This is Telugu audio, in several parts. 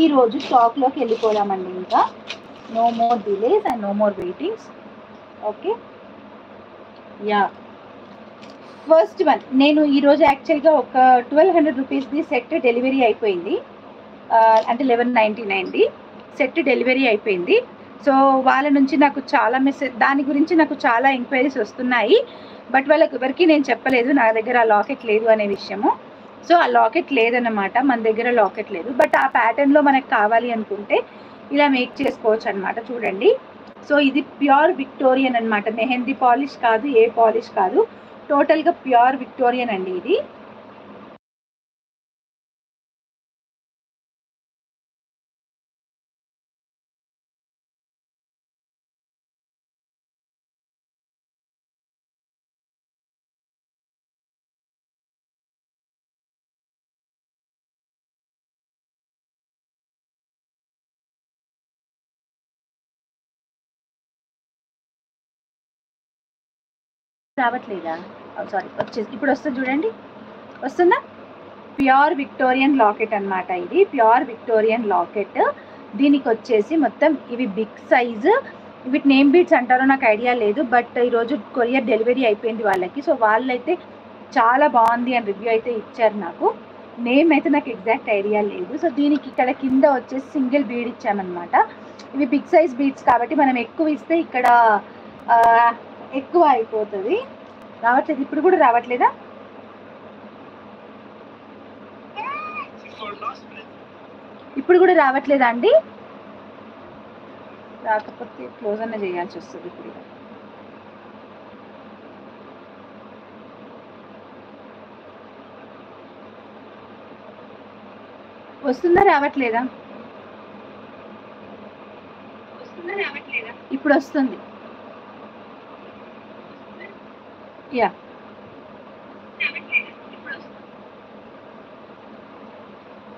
ఈరోజు స్టాక్లోకి వెళ్ళిపోదామండి. ఇంకా no more delays and no more waitings. Okay, ya, first one. నేను ఈరోజు యాక్చువల్గా ఒక 1200 రూపీస్ది సెట్ డెలివరీ అయిపోయింది. అంటే 1199ది సెట్ డెలివరీ అయిపోయింది. సో వాళ్ళ నుంచి నాకు చాలా దాని గురించి నాకు చాలా ఎంక్వైరీస్ వస్తున్నాయి. బట్ వాళ్ళకి ఎవరికి నేను చెప్పలేదు నా దగ్గర ఆ లాకెట్ లేదు అనే విషయము. సో ఆ లాకెట్ లేదన్నమాట, మన దగ్గర లాకెట్ లేదు. బట్ ఆ ప్యాటర్న్లో మనకు కావాలి అనుకుంటే ఇలా మేక్ చేసుకోవచ్చు అనమాట. చూడండి, సో ఇది ప్యూర్ విక్టోరియన్ అనమాట, మెహందీ పాలిష్ కాదు, ఏ పాలిష్ కాదు, టోటల్గా ప్యూర్ విక్టోరియన్ అండి ఇది. రావట్లేదా? సారీ, వచ్చేసి ఇప్పుడు వస్తుంది చూడండి, వస్తుందా? ప్యూర్ విక్టోరియన్ లాకెట్ అనమాట ఇది, ప్యూర్ విక్టోరియన్ లాకెట్. దీనికి వచ్చేసి మొత్తం ఇవి బిగ్ సైజు, వీటి నేమ్ బీట్స్ అంటారో నాకు ఐడియా లేదు. బట్ ఈరోజు కొరియర్ డెలివరీ అయిపోయింది వాళ్ళకి. సో వాళ్ళైతే చాలా బాగుంది అని రివ్యూ అయితే ఇచ్చారు. నాకు నేమ్ అయితే నాకు ఎగ్జాక్ట్ ఐడియా లేదు. సో దీనికి ఇక్కడ కింద వచ్చేసి సింగిల్ బీడ్ ఇచ్చామన్నమాట. ఇవి బిగ్ సైజ్ బీడ్స్ కాబట్టి మనం ఎక్కువ ఇస్తే ఇక్కడ ఎక్కువ అయిపోతుంది. రావట్లేదు, ఇప్పుడు కూడా రావట్లేదా? ఇప్పుడు కూడా రావట్లేదా అండి? రాకపోతే క్లోజ్ అన్న చేయాల్సి వస్తుంది. ఇప్పుడు వస్తుందా రావట్లేదా? ఇప్పుడు వస్తుంది. Yeah,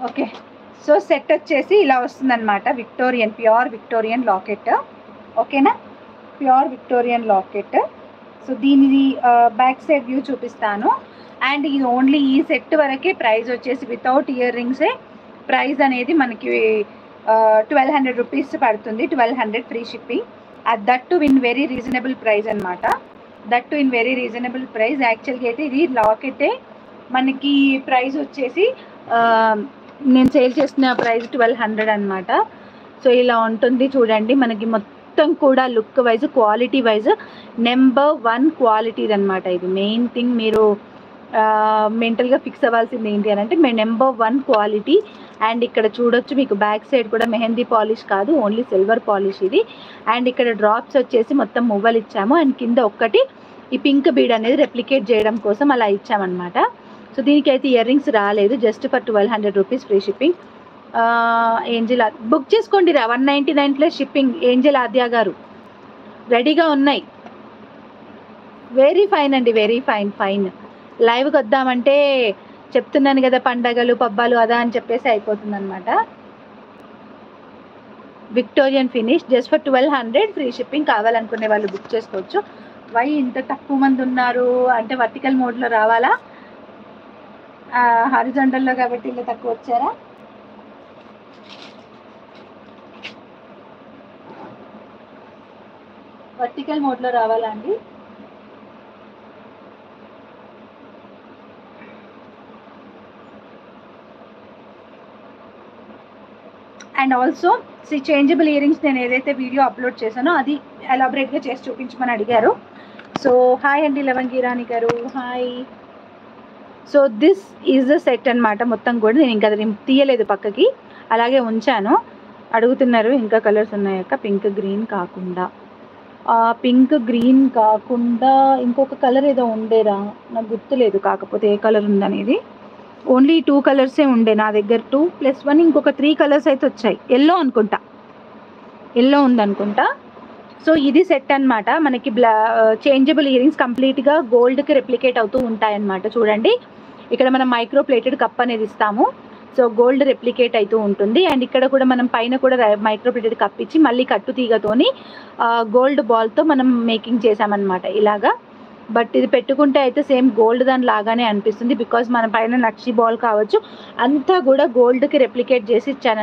okay. సో సెట్ వచ్చేసి ఇలా వస్తుందన్నమాట, విక్టోరియన్, ప్యూర్ విక్టోరియన్ లాకెట్. ఓకేనా, ప్యూర్ విక్టోరియన్ లాకెట్. సో దీనిది బ్యాక్ సైడ్ వ్యూ చూపిస్తాను. అండ్ ఇది ఓన్లీ ఈ సెట్ వరకే ప్రైస్ వచ్చేసి వితౌట్ ఇయర్ రింగ్సే ప్రైస్ అనేది మనకి 1200 రూపీస్ పడుతుంది. 1200 free shipping. That too in very reasonable price అనమాట, that too in very reasonable price. యాక్చువల్గా అయితే ఇది లాకెటే మనకి ప్రైస్ వచ్చేసి నేను సేల్ చేసిన ప్రైస్ 1200 అనమాట. సో ఇలా ఉంటుంది చూడండి. మనకి మొత్తం కూడా look wise, quality wise number 1 quality అనమాట. ఇది మెయిన్ థింగ్ మీరు మెంటల్గా ఫిక్స్ అవ్వాల్సింది ఏంటి అని అంటే నెంబర్ 1 క్వాలిటీ. అండ్ ఇక్కడ చూడొచ్చు మీకు బ్యాక్ సైడ్ కూడా మెహందీ పాలిష్ కాదు, ఓన్లీ సిల్వర్ పాలిష్ ఇది. అండ్ ఇక్కడ డ్రాప్స్ వచ్చేసి మొత్తం మువ్వలు ఇచ్చాము. అండ్ కింద ఒక్కటి ఈ పింక్ బీడ్ అనేది రెప్లికేట్ చేయడం కోసం అలా ఇచ్చామన్నమాట. సో దీనికైతే ఇయర్ రింగ్స్ రాలేదు, just for 1200 rupees free shipping. Angel book చేసుకోండి రా, 199 ప్లస్ షిప్పింగ్. ఏంజల్ ఆద్య గారు రెడీగా ఉన్నాయి. వెరీ ఫైన్ అండి, వెరీ ఫైన్. ఫైన్ లైవ్కి వద్దామంటే చెప్తున్నాను కదా, పండగలు పబ్బాలు అదా అని చెప్పేసి అయిపోతుంది అనమాట. Victorian finish just for 1200 free shipping. కావాలనుకునే వాళ్ళు బుక్ చేసుకోవచ్చు. వై ఇంత తక్కువ మంది ఉన్నారు అంటే వర్టికల్ మోడ్లో రావాలా, హారిజాంటల్లో కాబట్టి ఇలా తక్కువ వచ్చారా? వర్టికల్ మోడ్లో రావాలా అండి? And also changeable ear rings నేను ఏదైతే వీడియో అప్లోడ్ చేశానో అది ఎలాబరేట్గా చేసి చూపించమని అడిగారు. సో హాయ్ అండి లవంగిరాణి గారు, hi. So this is the set అనమాట మొత్తం కూడా. నేను ఇంకా తీయలేదు పక్కకి, అలాగే ఉంచాను. అడుగుతున్నారు ఇంకా కలర్స్ ఉన్నాయక్క, పింక్ గ్రీన్ కాకుండా. పింక్ గ్రీన్ కాకుండా ఇంకొక కలర్ ఏదో ఉండేరా, నాకు గుర్తులేదు కాకపోతే ఏ కలర్ ఉందనేది. ఓన్లీ 2 కలర్సే ఉండే నా దగ్గర, 2 + 1 ఇంకొక 3 కలర్స్ అయితే వచ్చాయి. ఎల్లో అనుకుంటా, ఎల్లో ఉందనుకుంటా. సో ఇది సెట్ అనమాట. మనకి చేంజబుల్ ఇయర్ రింగ్స్ కంప్లీట్గా గోల్డ్కి రెప్లికేట్ అవుతూ ఉంటాయన్నమాట. చూడండి ఇక్కడ మనం మైక్రో ప్లేటెడ్ కప్ అనేది ఇస్తాము. సో గోల్డ్ రెప్లికేట్ అవుతూ ఉంటుంది. అండ్ ఇక్కడ కూడా మనం పైన కూడా మైక్రో ప్లేటెడ్ కప్ ఇచ్చి మళ్ళీ కట్టు తీగతోని గోల్డ్ బాల్తో మనం మేకింగ్ చేసామన్నమాట ఇలాగా. బట్ ఇది పెట్టుకుంటే అయితే సేమ్ గోల్డ్ దాని లాగానే అనిపిస్తుంది, బికాజ్ మన పైన నక్షి బాల్ కావచ్చు అంతా కూడా గోల్డ్కి రెప్లికేట్ చేసి ఇచ్చాను.